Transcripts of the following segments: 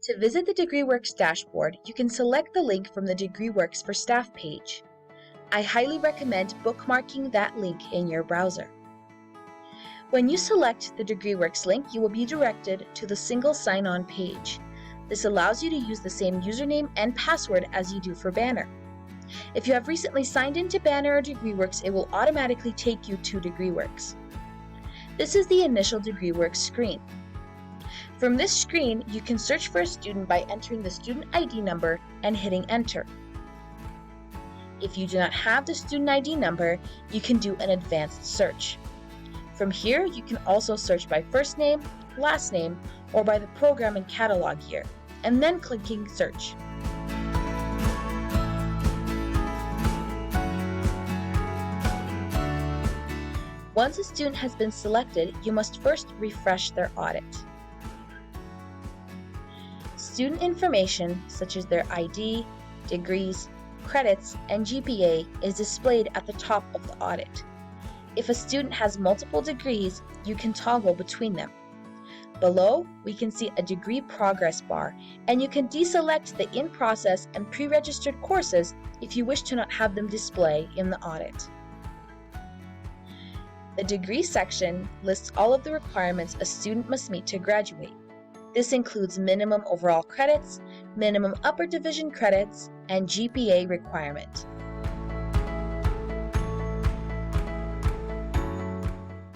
To visit the DegreeWorks dashboard, you can select the link from the DegreeWorks for Staff page. I highly recommend bookmarking that link in your browser. When you select the DegreeWorks link, you will be directed to the single sign-on page. This allows you to use the same username and password as you do for Banner. If you have recently signed into Banner or DegreeWorks, it will automatically take you to DegreeWorks. This is the initial DegreeWorks screen. From this screen, you can search for a student by entering the student ID number and hitting enter. If you do not have the student ID number, you can do an advanced search. From here, you can also search by first name, last name, or by the program and catalog year, and then clicking search. Once a student has been selected, you must first refresh their audit. Student information, such as their ID, degrees, credits, and GPA, is displayed at the top of the audit. If a student has multiple degrees, you can toggle between them. Below, we can see a degree progress bar, and you can deselect the in-process and pre-registered courses if you wish to not have them display in the audit. The degree section lists all of the requirements a student must meet to graduate. This includes minimum overall credits, minimum upper division credits, and GPA requirement.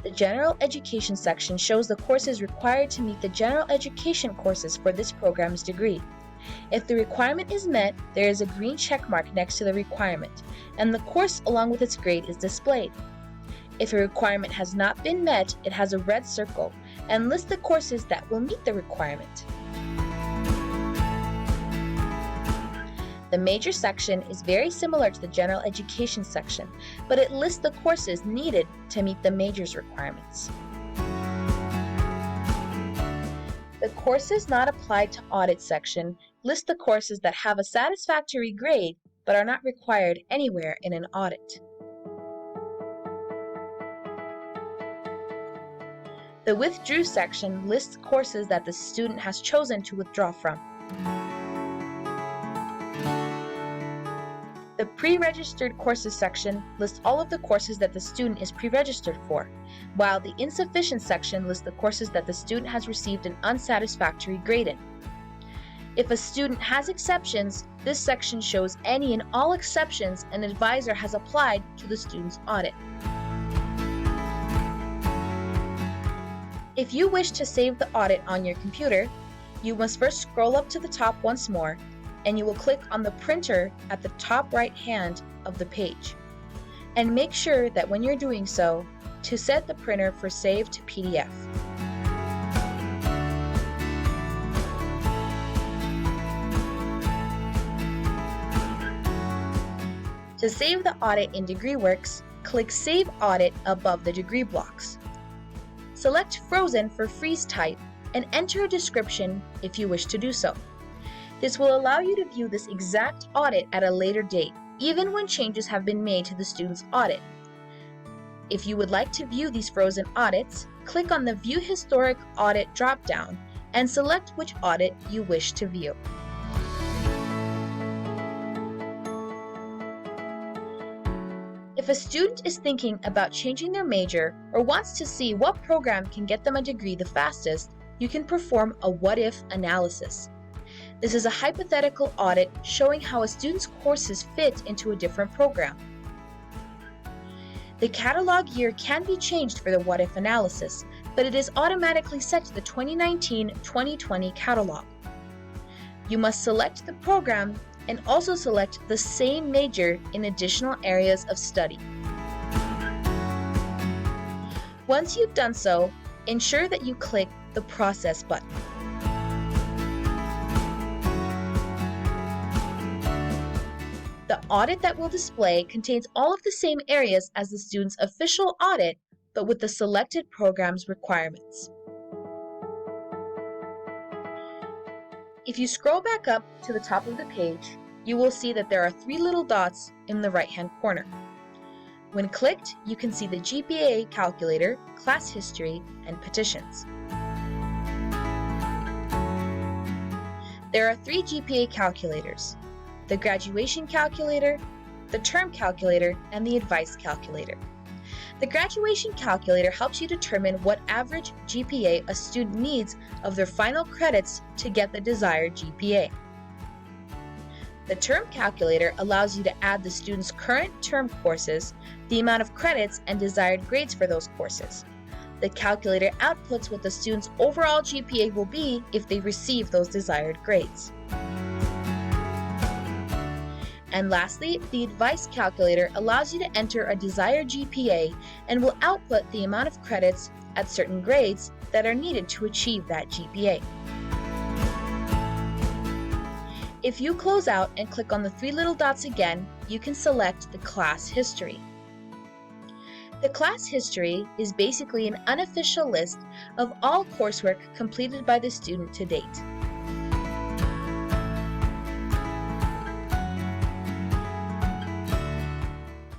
The general education section shows the courses required to meet the general education courses for this program's degree. If the requirement is met, there is a green check mark next to the requirement, and the course along with its grade is displayed. If a requirement has not been met, it has a red circle and lists the courses that will meet the requirement. The major section is very similar to the general education section, but it lists the courses needed to meet the majors requirements. The courses not applied to audit section lists the courses that have a satisfactory grade but are not required anywhere in an audit. The Withdrew section lists courses that the student has chosen to withdraw from. The Pre-Registered Courses section lists all of the courses that the student is pre-registered for, while the Insufficient section lists the courses that the student has received an unsatisfactory grade in. If a student has exceptions, this section shows any and all exceptions an advisor has applied to the student's audit. If you wish to save the audit on your computer, you must first scroll up to the top once more, and you will click on the printer at the top right hand of the page. And make sure that when you're doing so, to set the printer for Save to PDF. To save the audit in DegreeWorks, click Save Audit above the degree blocks. Select Frozen for freeze type and enter a description if you wish to do so. This will allow you to view this exact audit at a later date, even when changes have been made to the student's audit. If you would like to view these frozen audits, click on the View Historic Audit drop-down and select which audit you wish to view. If a student is thinking about changing their major or wants to see what program can get them a degree the fastest, you can perform a what-if analysis. This is a hypothetical audit showing how a student's courses fit into a different program. The catalog year can be changed for the what-if analysis, but it is automatically set to the 2019-2020 catalog. You must select the program and also select the same major in additional areas of study. Once you've done so, ensure that you click the Process button. The audit that will display contains all of the same areas as the student's official audit, but with the selected program's requirements. If you scroll back up to the top of the page, you will see that there are 3 little dots in the right-hand corner. When clicked, you can see the GPA calculator, class history, and petitions. There are 3 GPA calculators: the graduation calculator, the term calculator, and the advice calculator. The graduation calculator helps you determine what average GPA a student needs of their final credits to get the desired GPA. The term calculator allows you to add the student's current term courses, the amount of credits, and desired grades for those courses. The calculator outputs what the student's overall GPA will be if they receive those desired grades. And lastly, the advice calculator allows you to enter a desired GPA and will output the amount of credits at certain grades that are needed to achieve that GPA. If you close out and click on the 3 little dots again, you can select the class history. The class history is basically an unofficial list of all coursework completed by the student to date.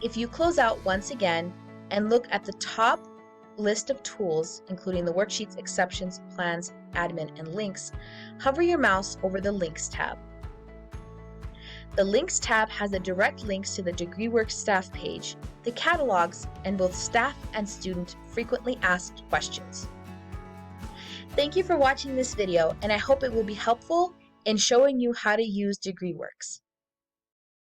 If you close out once again and look at the top list of tools, including the worksheets, exceptions, plans, admin, and links, hover your mouse over the Links tab. The Links tab has the direct links to the DegreeWorks staff page, the catalogs, and both staff and student frequently asked questions. Thank you for watching this video, and I hope it will be helpful in showing you how to use DegreeWorks.